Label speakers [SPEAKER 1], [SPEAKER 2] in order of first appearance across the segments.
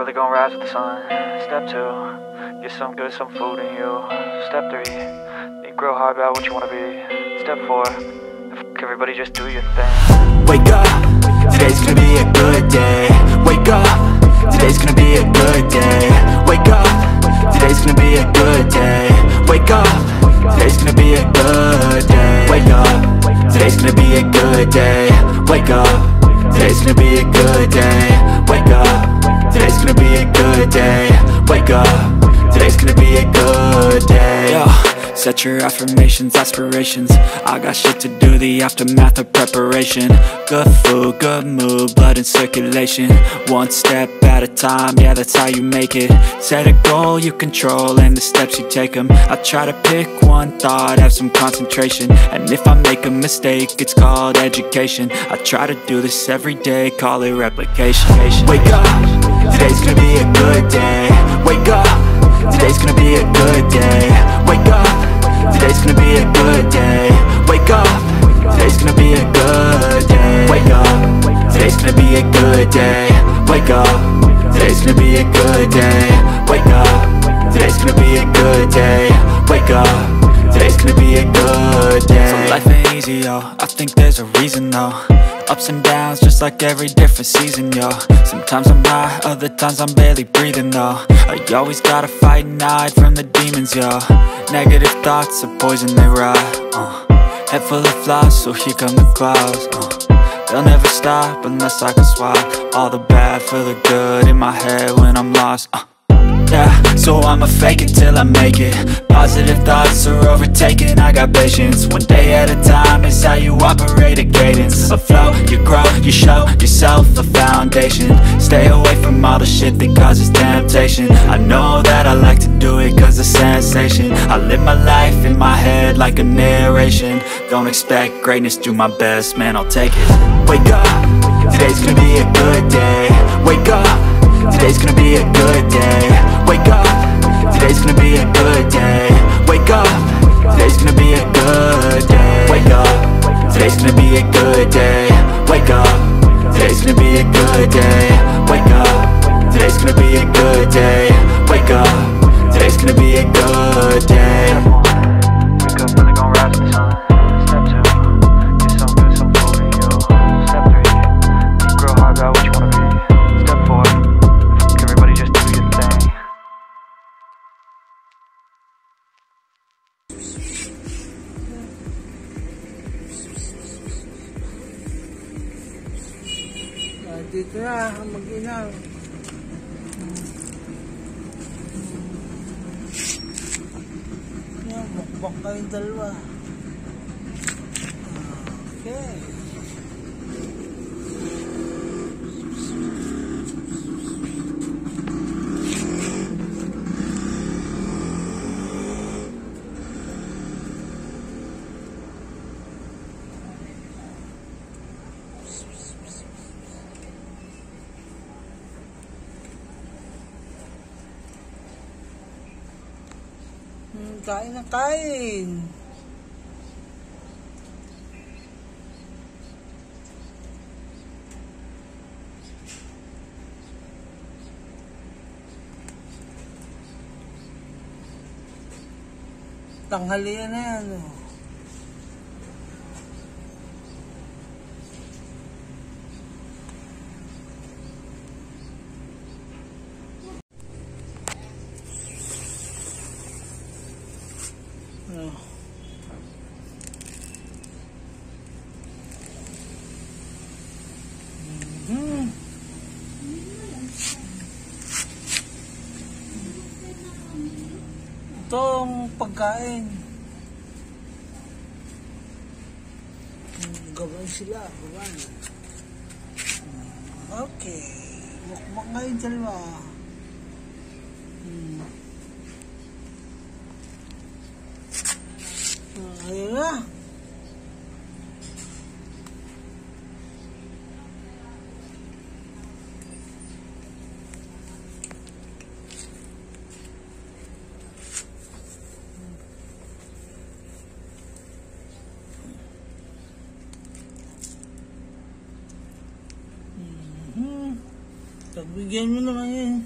[SPEAKER 1] really gonna rise with the sun. Step 2, get some good, some food in you. Step 3, think real hard about what you wanna be. Step 4, everybody just do your thing.
[SPEAKER 2] Wake up, today's gonna be a good day. Wake up, today's gonna be a good day. Wake up, today's gonna be a good day. Wake up, today's gonna be a good day. Wake up, today's gonna be a good day. Wake up, today's gonna be a good day. Wake up, today's gonna be a good day. Wake up, today's gonna be a good day. Yo, set your affirmations, aspirations. I got shit to do, the aftermath of preparation. Good food, good mood, blood in circulation. One step at a time, yeah, that's how you make it. Set a goal you control and the steps you take them. I try to pick one thought, have some concentration. And if I make a mistake, it's called education. I try to do this every day, call it replication. Wake up, today's gonna be a good day. Wake up, today's gonna be a good day. Wake up, today's gonna be a good day. Wake up, today's gonna be a good day. Wake up, today's gonna be a good day. Wake up, today's gonna be a good day. Wake up, today's gonna be a good day. Wake up, today's gonna be a good day. So life ain't easy, yo, I think there's a reason though. Ups and downs, just like every different season, yo. Sometimes I'm high, other times I'm barely breathing, though. I always gotta fight and hide from the demons, yo. Negative thoughts are poison, they rot. Head full of flies, so here come the clouds. They'll never stop unless I can swap all the bad for the good in my head when I'm lost. Yeah, so I'ma fake it till I make it. Positive thoughts are overtaken, I got patience. One day at a time is how you operate a cadence. A flow, you grow, you show yourself a foundation. Stay away from all the shit that causes temptation. I know that I like to do it cause it's sensation. I live my life in my head like a narration. Don't expect greatness, do my best, man, I'll take it. Wake up, today's gonna be a good day. Wake up, today's gonna be a good day. Wake up, today's gonna be a good day. Wake up, today's gonna be a good day. Wake up, today's gonna be a good day. Wake up, today's gonna be a good day. Wake up, today's gonna be a good day. Wake up, today's gonna be a good day.
[SPEAKER 1] Wake up, really gonna rise with the sun. Step 2, get some good, some food in you. Step 3, think real hard about what you wanna be. Step 4, everybody just do your thing.
[SPEAKER 3] Dito na ang mag-inang. Yan, bakbak kayong dalawa. Okay. Kain na kain. Tanghalian na yan. Itong pagkain. Gawin sila, gawin. Okay. Mukbang kayo dalawa. Ayun na. Pagbigyan mo naman yun.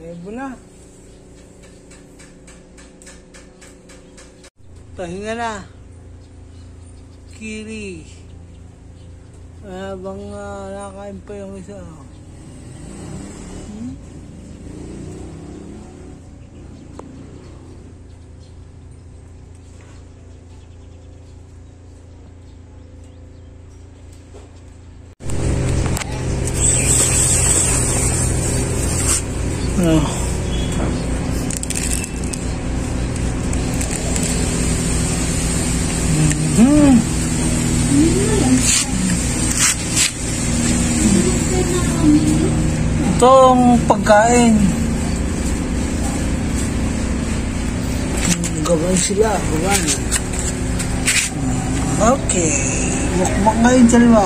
[SPEAKER 3] Lebo na. Pahinga na. Kiri. Habang nakain pa yung isa. Itong pagkain. Gawan sila, gawan. Okay. Mukbang ngayon dalawa.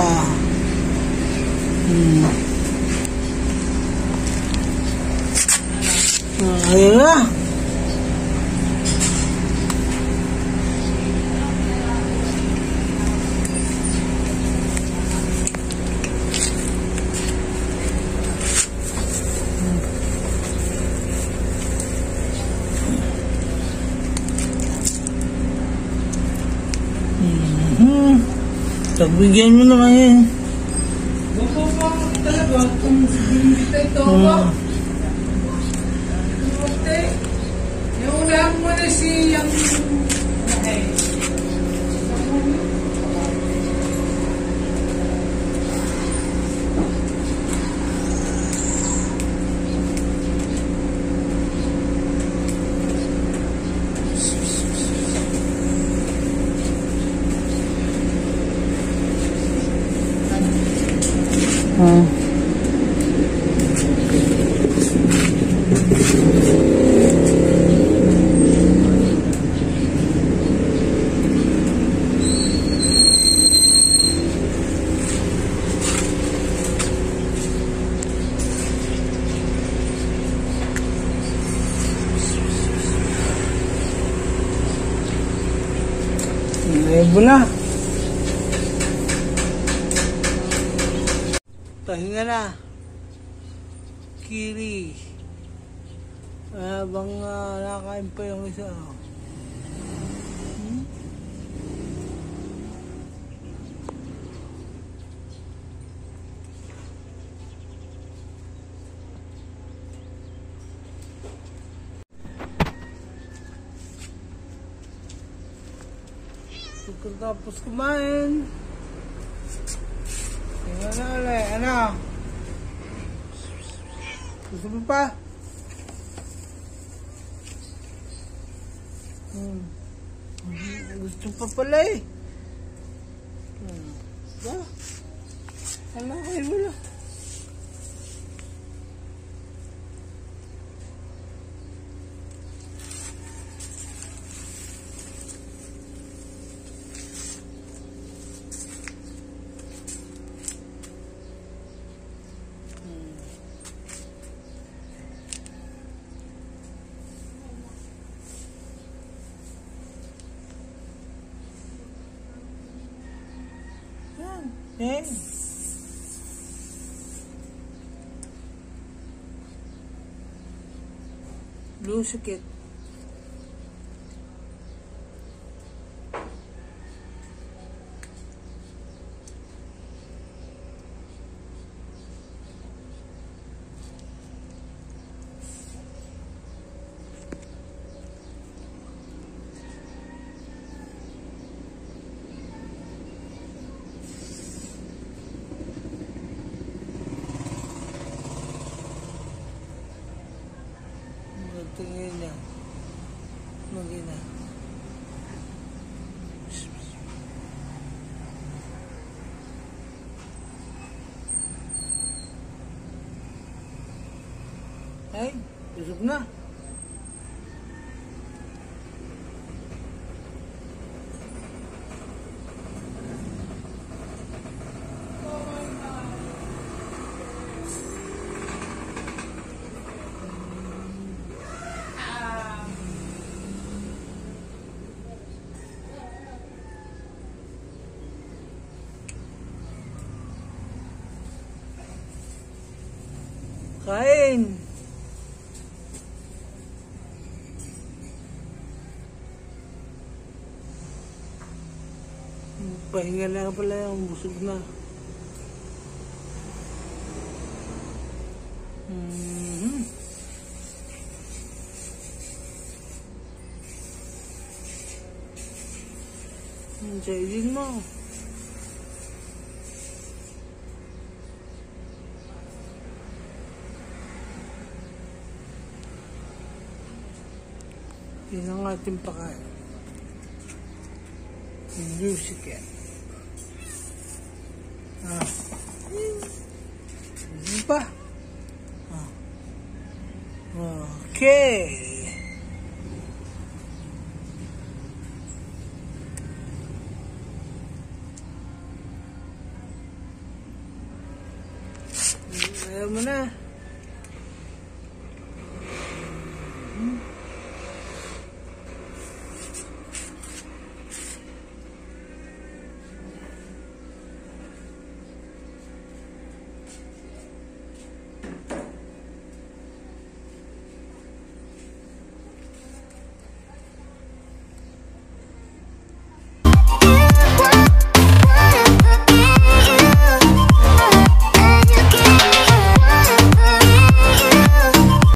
[SPEAKER 3] Ayun na. Pagbigyan mo naman yan.
[SPEAKER 4] Talaga, kung ito ba? Yung unahan mo na siyang
[SPEAKER 3] Lebo na. Pahinga na. Kiri. Habang nakain pa yung isa. Pagkatapos kumain, tingnan na ulit, ano? Gusto mo pa? Gusto pa pala eh. Ano kayo mo lang? Eh. Lusukit. Ay, busog na. Kain! Pahinga na pala yung busog na. Sayin mo. Yun ang ating pakain. Music yan. Ano pa? Okay. Ayaw mo na.